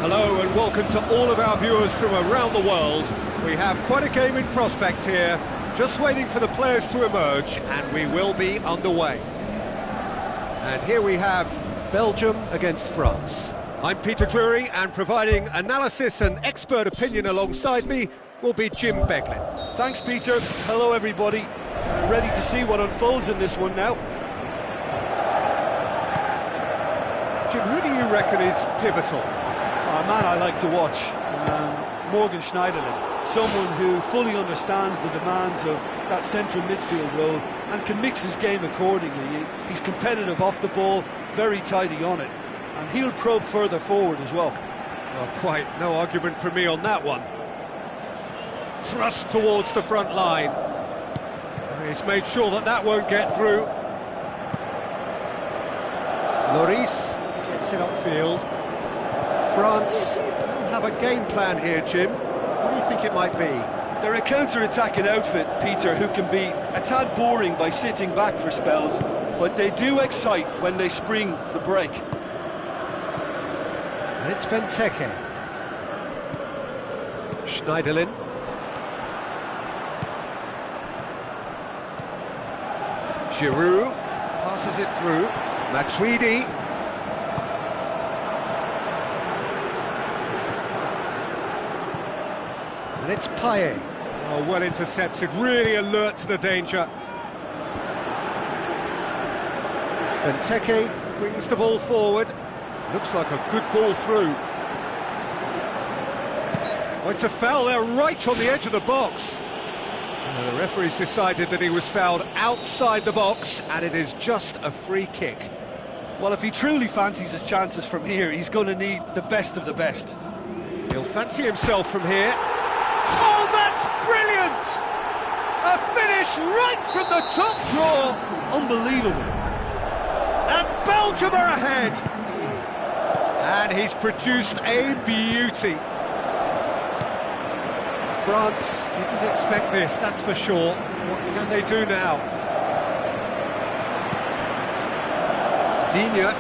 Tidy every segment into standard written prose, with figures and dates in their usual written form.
Hello and welcome to all of our viewers from around the world. We have quite a game in prospect here, just waiting for the players to emerge, and we will be underway. And here we have Belgium against France. I'm Peter Drury, and providing analysis and expert opinion alongside me will be Jim Beglin. Thanks, Peter. Hello, everybody. Ready to see what unfolds in this one now. Jim, who do you reckon is pivotal? A man I like to watch, Morgan Schneiderlin, someone who fully understands the demands of that central midfield role and can mix his game accordingly. He's competitive off the ball, very tidy on it, and he'll probe further forward as well. Well, quite no argument for me on that one. Thrust towards the front line. He's made sure that that won't get through. Lloris gets it upfield. France will have a game plan here, Jim. What do you think it might be? They're a counter-attacking outfit, Peter, who can be a tad boring by sitting back for spells, but they do excite when they spring the break. And it's Benteke. Schneiderlin. Giroud passes it through. Matuidi. And it's Payet. Oh, well intercepted, really alert to the danger. Benteke brings the ball forward. Looks like a good ball through. Oh, it's a foul there, right on the edge of the box. The referee's decided that he was fouled outside the box, and it is just a free kick. Well, if he truly fancies his chances from here, he's going to need the best of the best. He'll fancy himself from here. Oh, that's brilliant! A finish right from the top drawer. Unbelievable. And Belgium are ahead. And he's produced a beauty. France didn't expect this, that's for sure. What can they do now? Digne.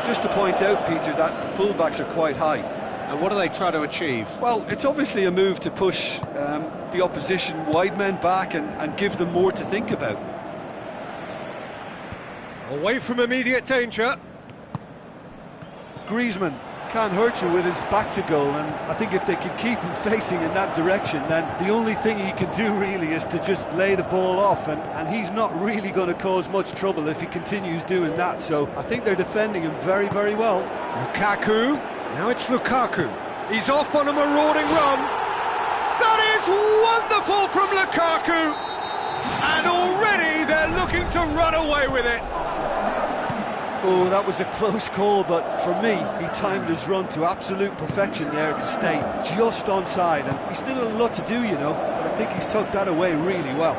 Just to point out, Peter, that the fullbacks are quite high. And what do they try to achieve? Well, it's obviously a move to push the opposition wide men back and give them more to think about. Away from immediate danger. Griezmann can't hurt you with his back to goal, and I think if they can keep him facing in that direction, then the only thing he can do really is to just lay the ball off, and he's not really going to cause much trouble if he continues doing that. So I think they're defending him very, very well. Lukaku, now it's Lukaku. He's off on a marauding run. That is wonderful from Lukaku, and already they're looking to run away with it. Oh, that was a close call, but for me, he timed his run to absolute perfection there to stay just onside, and he's still a lot to do, you know, but I think he's tucked that away really well.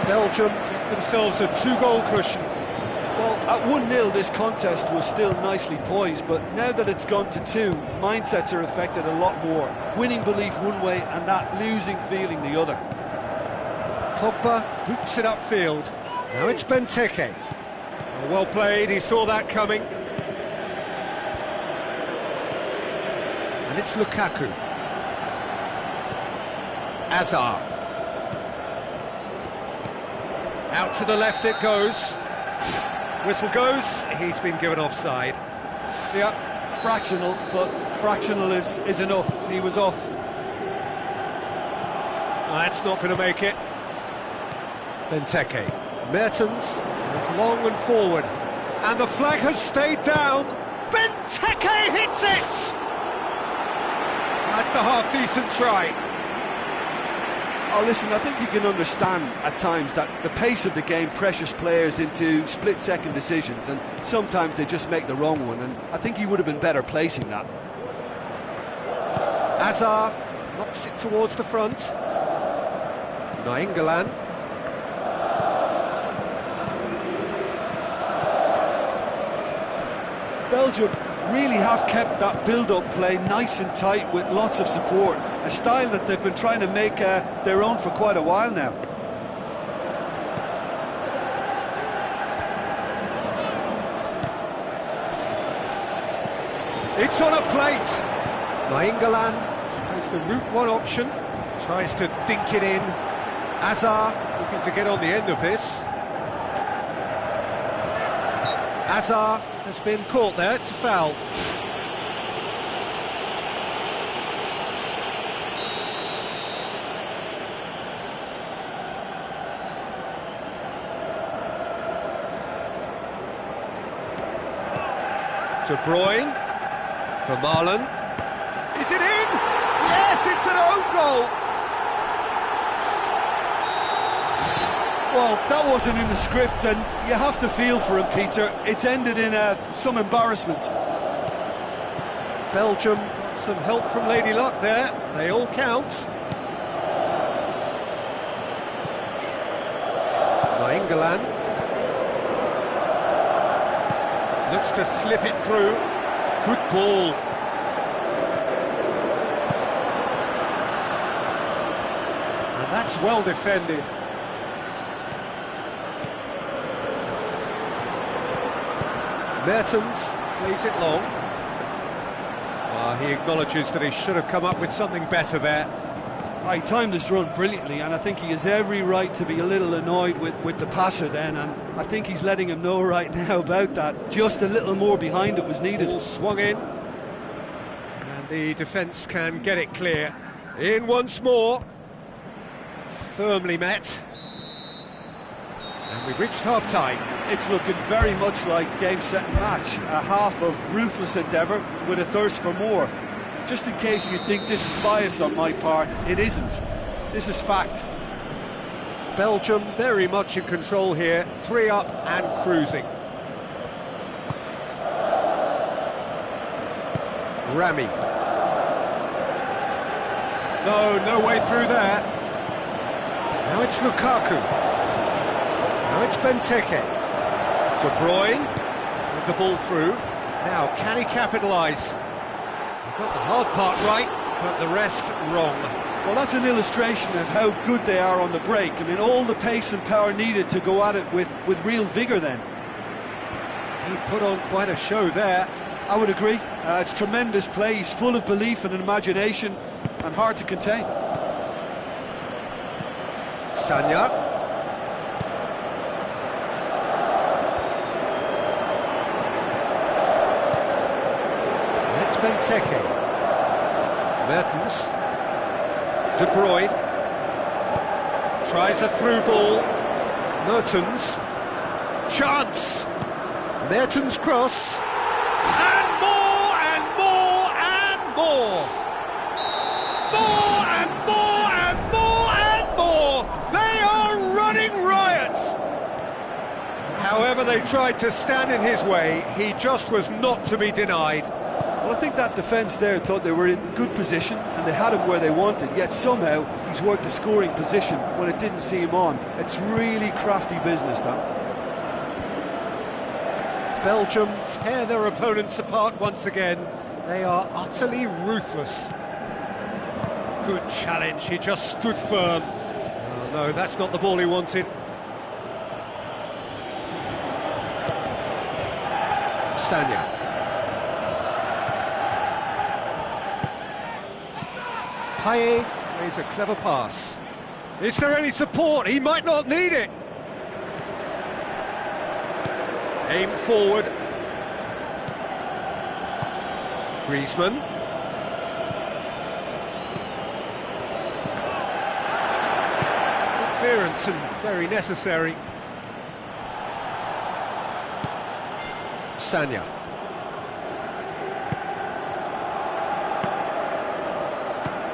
Belgium get themselves a 2-goal cushion. Well, at 1-0 this contest was still nicely poised, but now that it's gone to 2, mindsets are affected a lot more. Winning belief one way and that losing feeling the other. Pogba boots it upfield. Now it's Benteke. Well played, he saw that coming. And it's Lukaku. Azar. Out to the left it goes. Whistle goes, he's been given offside. Yeah, fractional, but fractional is enough. He was off. That's not going to make it. Benteke. Mertens is long and forward, and the flag has stayed down. Benteke hits it! That's a half-decent try. Oh, listen, I think you can understand at times that the pace of the game pressures players into split-second decisions, and sometimes they just make the wrong one, and I think he would have been better placing that. Azar knocks it towards the front. Nainggolan. Belgium really have kept that build-up play nice and tight with lots of support, a style that they've been trying to make their own for quite a while now. It's on a plate. Nainggolan tries the route one option, tries to dink it in. Azar looking to get on the end of this. Azar has been caught there, it's a foul. De Bruyne, for Marlon. Is it in? Yes, it's an own goal! Well, that wasn't in the script, and you have to feel for him, Peter. It's ended in some embarrassment. Belgium got some help from Lady Luck there. They all count. Nainggolan looks to slip it through. Good ball. And that's well defended. Mertens plays it long. He acknowledges that he should have come up with something better there. He timed this run brilliantly, and I think he has every right to be a little annoyed with the passer then, and I think he's letting him know right now about that. Just a little more behind it was needed. Ball swung in, and the defence can get it clear. In once more. Firmly met. And we've reached half-time. It's looking very much like game, set and match. A half of ruthless endeavour with a thirst for more. Just in case you think this is bias on my part, it isn't. This is fact. Belgium very much in control here, 3 up and cruising. Rami. No way through there. Now it's Lukaku. Now it's Benteke. De Bruyne with the ball through. Now, can he capitalise? Got the hard part right, but the rest wrong. Well, that's an illustration of how good they are on the break. I mean, all the pace and power needed to go at it with real vigour then. He put on quite a show there. I would agree. It's tremendous play. He's full of belief and imagination and hard to contain. Sanya. Benteke. Mertens. De Bruyne. Tries a through ball. Mertens. Chance. Mertens cross. And more and more and more. More and more and more and more. They are running riot. However they tried to stand in his way, he just was not to be denied. Well, I think that defence there thought they were in good position and they had him where they wanted, yet somehow he's worked a scoring position when it didn't see him on. It's really crafty business, that. Belgium tear their opponents apart once again. They are utterly ruthless. Good challenge, he just stood firm. Oh no, that's not the ball he wanted. Sanya. Payet plays a clever pass. Is there any support? He might not need it. Aim forward. Griezmann. Good clearance and very necessary. Sanya.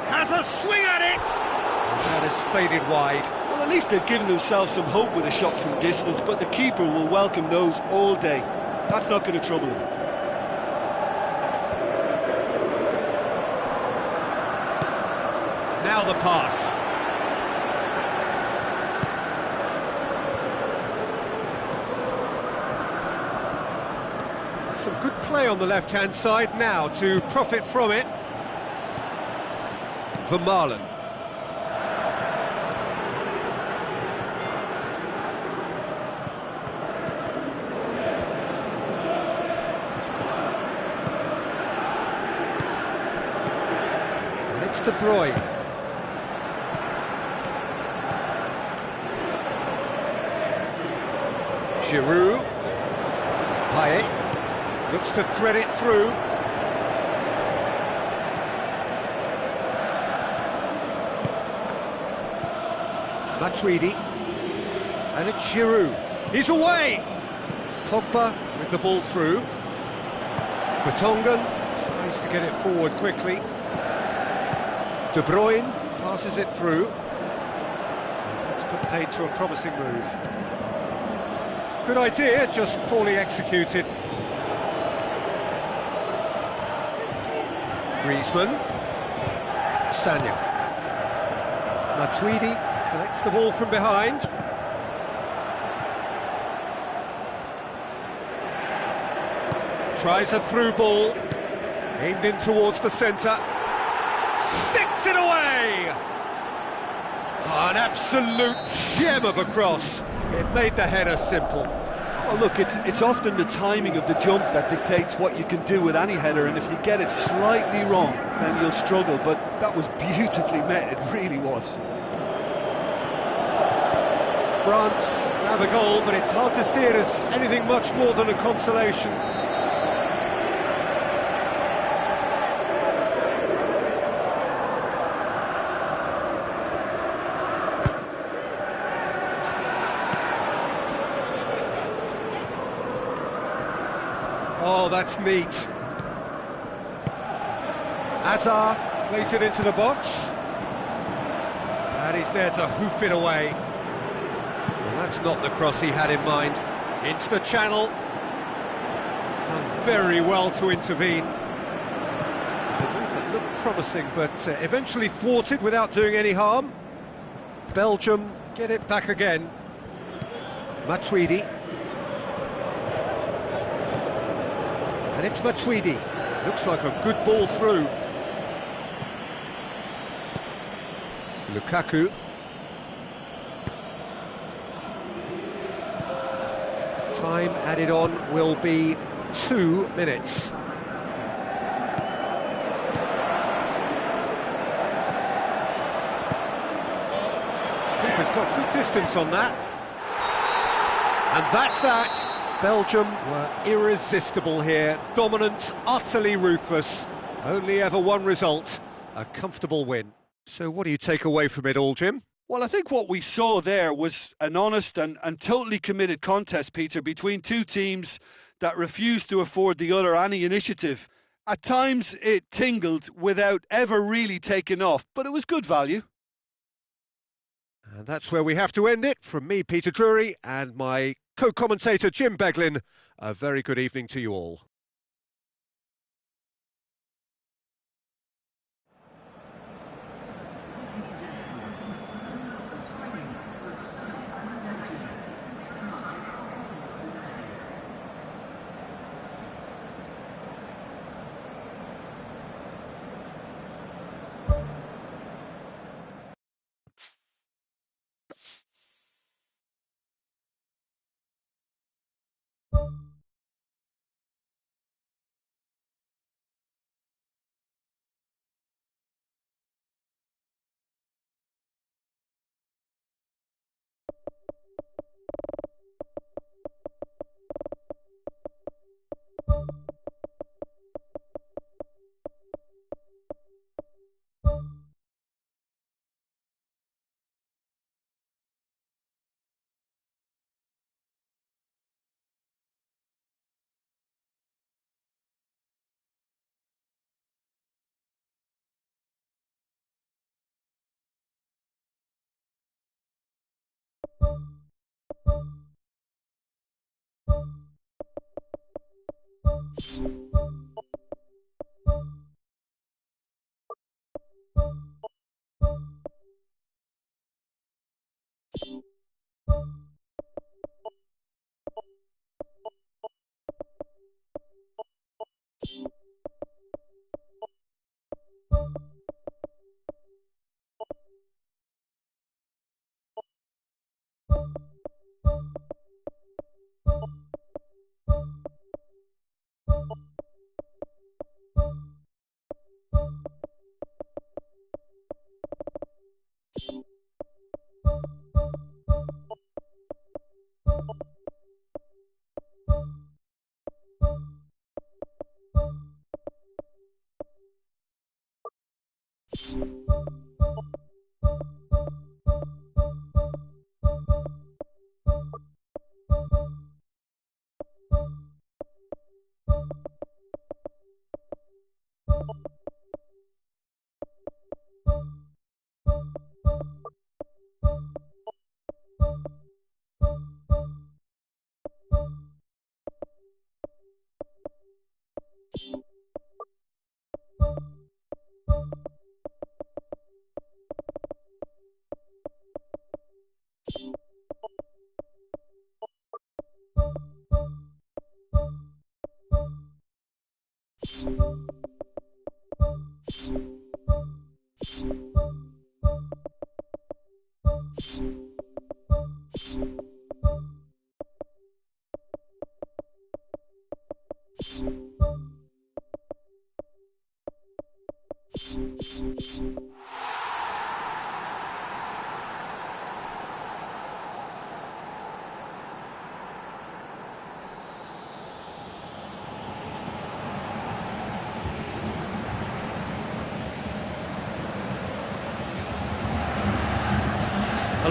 Has a swing at it! And that has faded wide. Well, at least they've given themselves some hope with a shot from distance, but the keeper will welcome those all day. That's not going to trouble him. Now the pass. Some good play on the left-hand side now to profit from it. Vermaelen. And it's De Bruyne. Giroud. Payet. Looks to thread it through. Matuidi. And it's Giroud. He's away! Pogba with the ball through. Vertonghen tries to get it forward quickly. De Bruyne passes it through. And that's put paid to a promising move. Good idea, just poorly executed. Griezmann. Sanya. Matuidi collects the ball from behind. Tries a through ball. Aimed in towards the centre. Sticks it away! Oh, an absolute gem of a cross. It made the header simple. Well, look, it's often the timing of the jump that dictates what you can do with any header, and if you get it slightly wrong, then you'll struggle, but that was beautifully met, it really was. France grab a goal, but it's hard to see it as anything much more than a consolation. Oh, that's neat. Hazard plays it into the box. And he's there to hoof it away. Well, that's not the cross he had in mind. Into the channel. Done very well to intervene. It was a move that looked promising, but eventually thwarted without doing any harm. Belgium get it back again. Matuidi. And it's Matuidi. Looks like a good ball through. Lukaku. Time added on will be 2 minutes. Keeper's got good distance on that. And that's that. Belgium were irresistible here, dominant, utterly ruthless. Only ever one result, a comfortable win. So what do you take away from it all, Jim? Well, I think what we saw there was an honest and totally committed contest, Peter, between two teams that refused to afford the other any initiative. At times it tingled without ever really taking off, but it was good value. And that's where we have to end it. From me, Peter Drury, and my co-commentator, Jim Beglin, a very good evening to you all.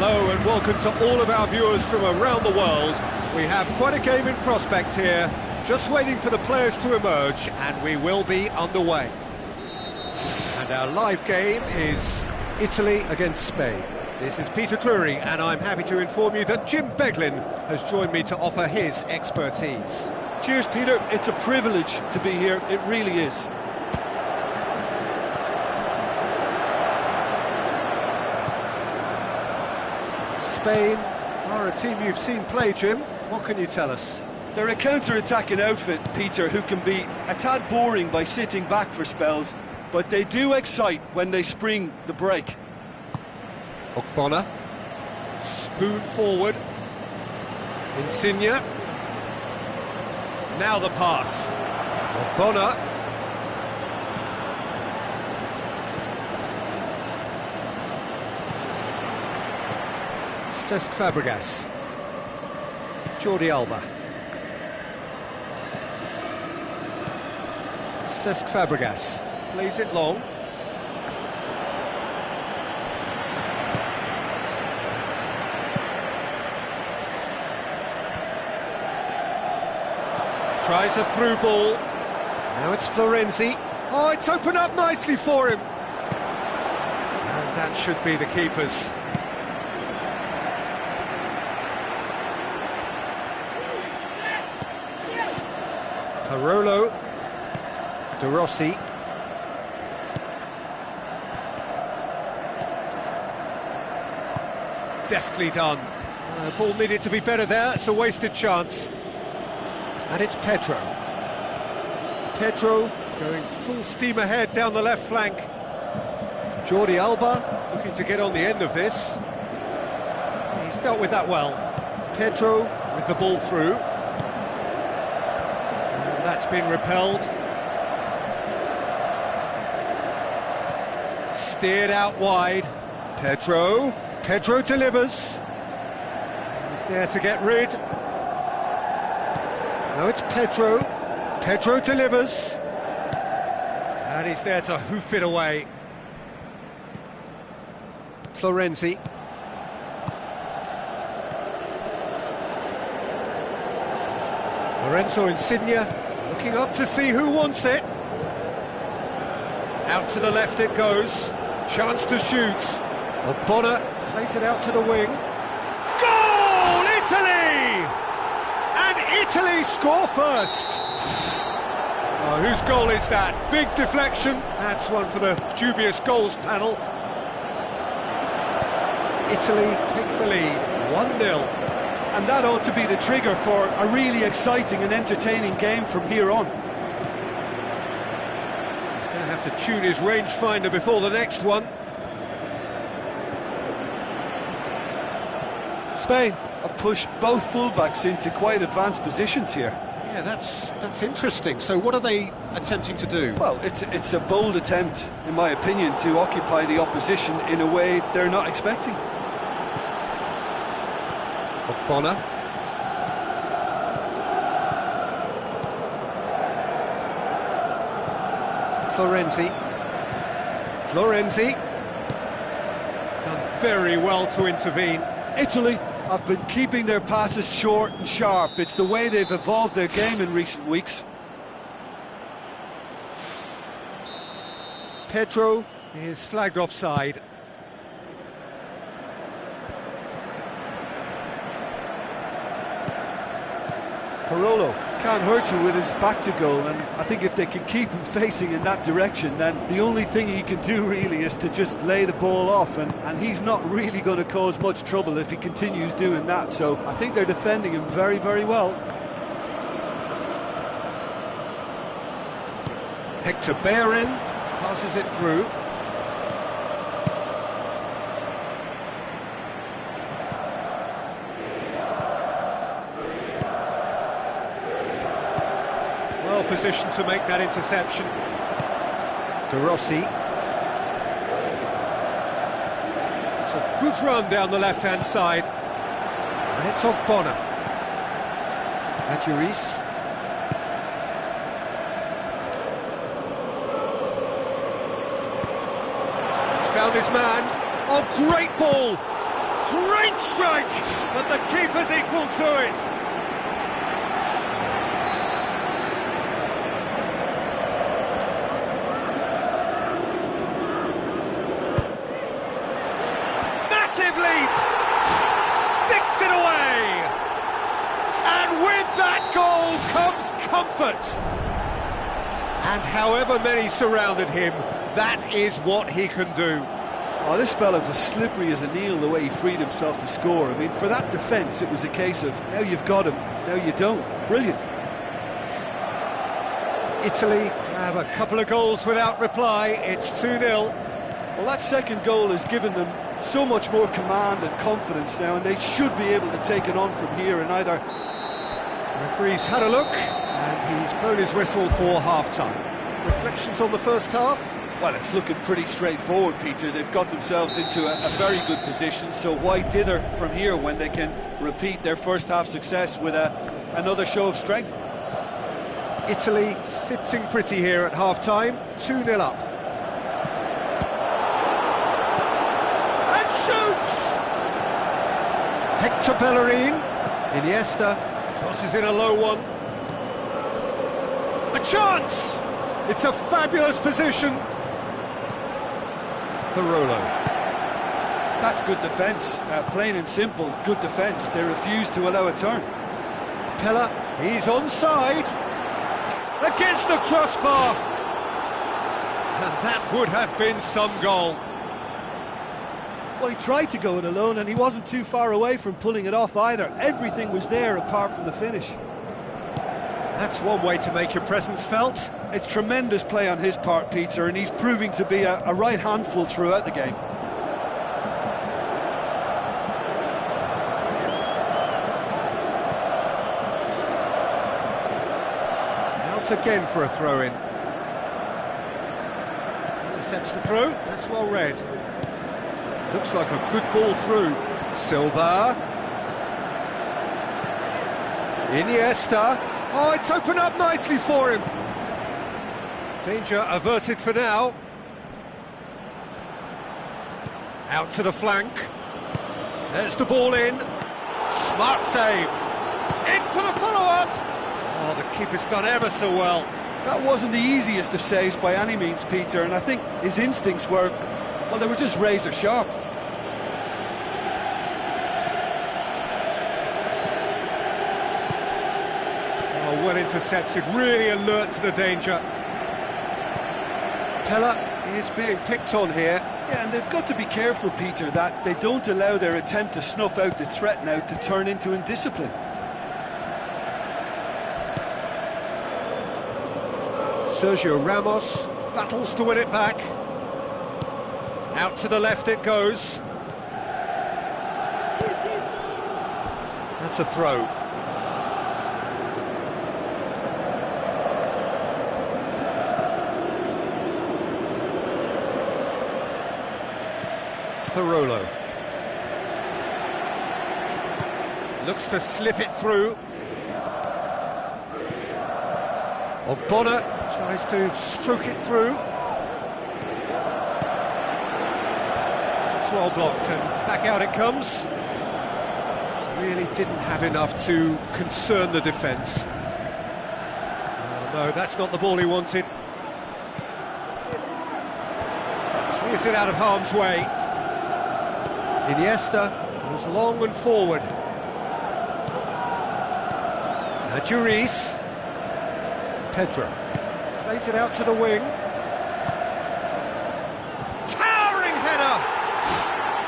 Hello and welcome to all of our viewers from around the world. We have quite a game in prospect here, just waiting for the players to emerge, and we will be underway. And our live game is Italy against Spain. This is Peter Drury, and I'm happy to inform you that Jim Beglin has joined me to offer his expertise. Cheers, Peter. It's a privilege to be here. It really is. Spain are a team you've seen play, Jim. What can you tell us? They're a counter-attacking outfit, Peter, who can be a tad boring by sitting back for spells, but they do excite when they spring the break. Ogbonna, spoon forward, Insigne, now the pass, Ogbonna, Cesc Fabregas, Jordi Alba, Cesc Fabregas, plays it long. Tries a through ball. Now it's Florenzi. Oh, it's opened up nicely for him. And that should be the keeper's. Parolo. De Rossi. Deftly done. Ball needed to be better there. It's a wasted chance. And it's Pedro. Pedro going full steam ahead down the left flank. Jordi Alba looking to get on the end of this. He's dealt with that well. Pedro with the ball through. And that's been repelled. Steered out wide. Pedro. Pedro delivers. He's there to get rid. Now it's Pedro. Pedro delivers. And he's there to hoof it away. Florenzi. Lorenzo Insigne looking up to see who wants it. Out to the left it goes. Chance to shoot. Bonner plays it out to the wing. Goal! Italy! And Italy score first. Oh, whose goal is that? Big deflection. That's one for the dubious goals panel. Italy take the lead, 1-0. And that ought to be the trigger for a really exciting and entertaining game from here on. He's going to have to tune his rangefinder before the next one. Spain have pushed both fullbacks into quite advanced positions here. Yeah, that's interesting. So what are they attempting to do? Well, it's a bold attempt, in my opinion, to occupy the opposition in a way they're not expecting. Bonner. Florenzi. Florenzi. Done very well to intervene. Italy have been keeping their passes short and sharp. It's the way they've evolved their game in recent weeks. Pedro is flagged offside. Parolo can't hurt you with his back to goal, and I think if they can keep him facing in that direction, then the only thing he can do really is to just lay the ball off, and he's not really going to cause much trouble if he continues doing that, so I think they're defending him very, very well. Hector Bellerin passes it through. Well positioned to make that interception. De Rossi. It's a good run down the left-hand side. And it's Bonner. Adjuris. He's found his man. Oh, great ball! Great strike! But the keeper's equal to it. Leap, sticks it away, and with that goal comes comfort. And however many surrounded him, that is what he can do. Oh, this fella's as slippery as an eel the way he freed himself to score. I mean, for that defence, it was a case of now you've got him, now you don't. Brilliant. Italy grab a couple of goals without reply. It's 2-0. Well, that second goal has given them so much more command and confidence now, and they should be able to take it on from here and either... Referee's had a look, and he's blown his whistle for half-time. Reflections on the first half? Well, it's looking pretty straightforward, Peter. They've got themselves into a very good position, so why dither from here when they can repeat their first half success with another show of strength? Italy sitting pretty here at half-time, 2-0 up. And shoots! Hector Bellerin, Iniesta, crosses in a low one. A chance! It's a fabulous position. The Rolo. That's good defence, plain and simple, good defence. They refuse to allow a turn. Pella, he's onside. Against the crossbar. And that would have been some goal. Well, he tried to go it alone and he wasn't too far away from pulling it off either. Everything was there apart from the finish. That's one way to make your presence felt. It's tremendous play on his part, Peter, and he's proving to be a right handful throughout the game. Out again for a throw-in. Intercepts the throw, that's well read. Looks like a good ball through. Silva. Iniesta. Oh, it's opened up nicely for him. Danger averted for now. Out to the flank. There's the ball in. Smart save. In for the follow-up. Oh, the keeper's done ever so well. That wasn't the easiest of saves by any means, Peter, and I think his instincts were, well, they were just razor sharp. Oh, well intercepted, really alert to the danger. Pella is being picked on here. Yeah, and they've got to be careful, Peter, that they don't allow their attempt to snuff out the threat now to turn into indiscipline. Sergio Ramos battles to win it back. Out to the left it goes. That's a throw. The Rolo. Looks to slip it through. Ogbonna tries to stroke it through. It's well blocked and back out it comes. Really didn't have enough to concern the defence. Oh, no, that's not the ball he wanted. Clears it out of harm's way. Iniesta goes long and forward. Juris. Pedro plays it out to the wing. Towering header!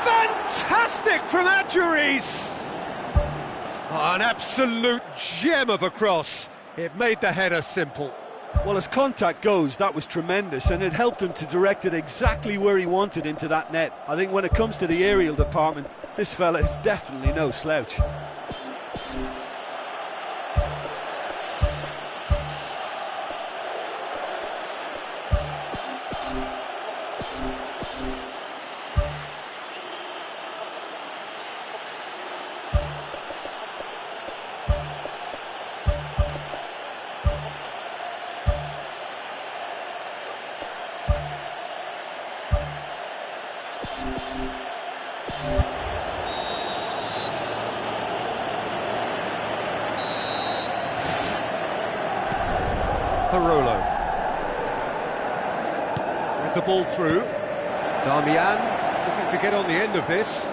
Fantastic from Juris! Oh, an absolute gem of a cross. It made the header simple. Well, as contact goes, that was tremendous, and it helped him to direct it exactly where he wanted into that net. I think when it comes to the aerial department, this fella is definitely no slouch. The Rolo. With the ball through. Darmian looking to get on the end of this.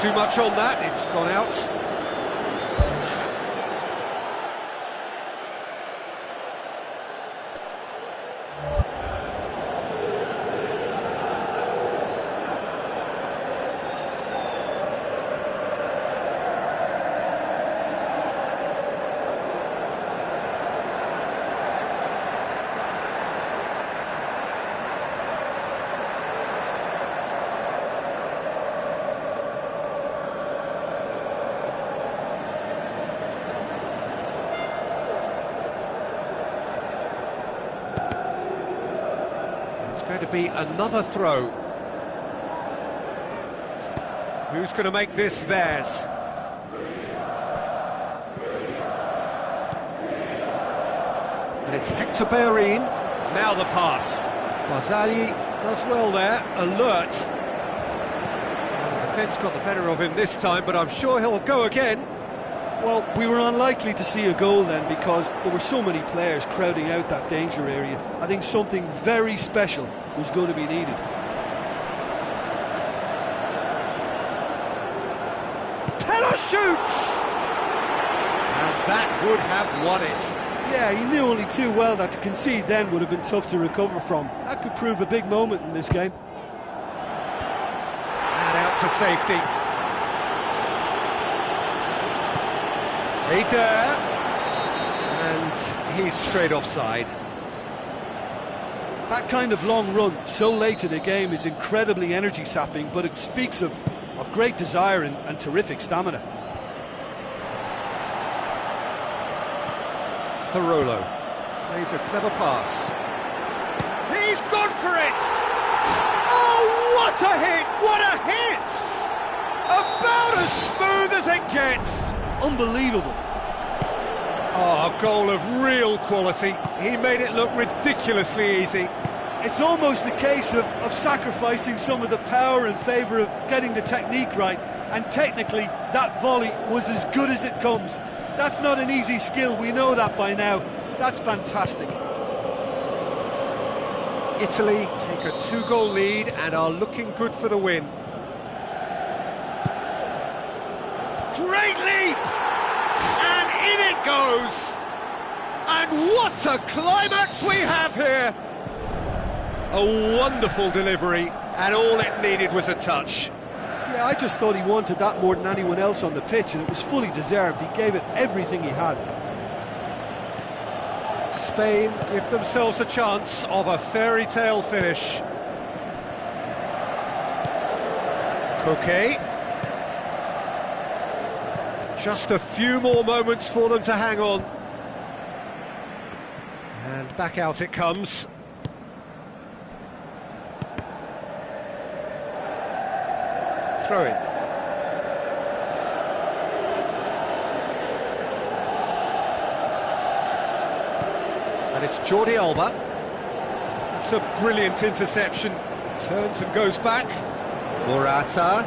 Too much on that, it's gone out. Going to be another throw. Who's going to make this theirs? And it's Hector Bellerin. Now the pass. Barzagli does well there, alert. The defence got the better of him this time, but I'm sure he'll go again. Well, we were unlikely to see a goal then because there were so many players crowding out that danger area. I think something very special was going to be needed. Pella shoots! And that would have won it. Yeah, he knew only too well that to concede then would have been tough to recover from. That could prove a big moment in this game. And out to safety. Heater. And he's straight offside. That kind of long run so late in a game is incredibly energy sapping, but it speaks of great desire and terrific stamina. Parolo plays a clever pass. He's gone for it! Oh, what a hit! What a hit! About as smooth as it gets! Unbelievable. Oh, a goal of real quality. He made it look ridiculously easy. It's almost a case of sacrificing some of the power in favour of getting the technique right, and technically that volley was as good as it comes. That's not an easy skill, we know that by now. That's fantastic. Italy take a 2-goal lead and are looking good for the win. Great leap! And in it goes! And what a climax we have here! A wonderful delivery, and all it needed was a touch. Yeah, I just thought he wanted that more than anyone else on the pitch, and it was fully deserved. He gave it everything he had. Spain give themselves a chance of a fairy tale finish. Koke. Just a few more moments for them to hang on. And back out it comes. Throw in. And it's Jordi Alba. That's a brilliant interception. Turns and goes back. Morata.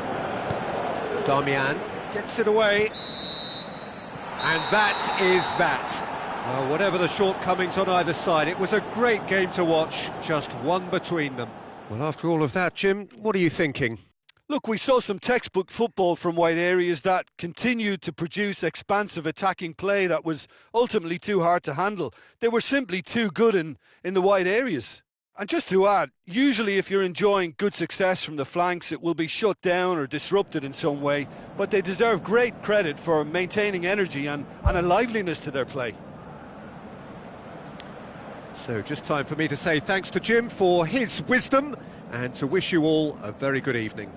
Damian gets it away. And that is that. Well, whatever the shortcomings on either side, it was a great game to watch. Just one between them. Well, after all of that, Jim, what are you thinking? Look, we saw some textbook football from wide areas that continued to produce expansive attacking play that was ultimately too hard to handle. They were simply too good in the wide areas. And just to add, usually if you're enjoying good success from the flanks, it will be shut down or disrupted in some way, but they deserve great credit for maintaining energy and a liveliness to their play. So just time for me to say thanks to Jim for his wisdom and to wish you all a very good evening.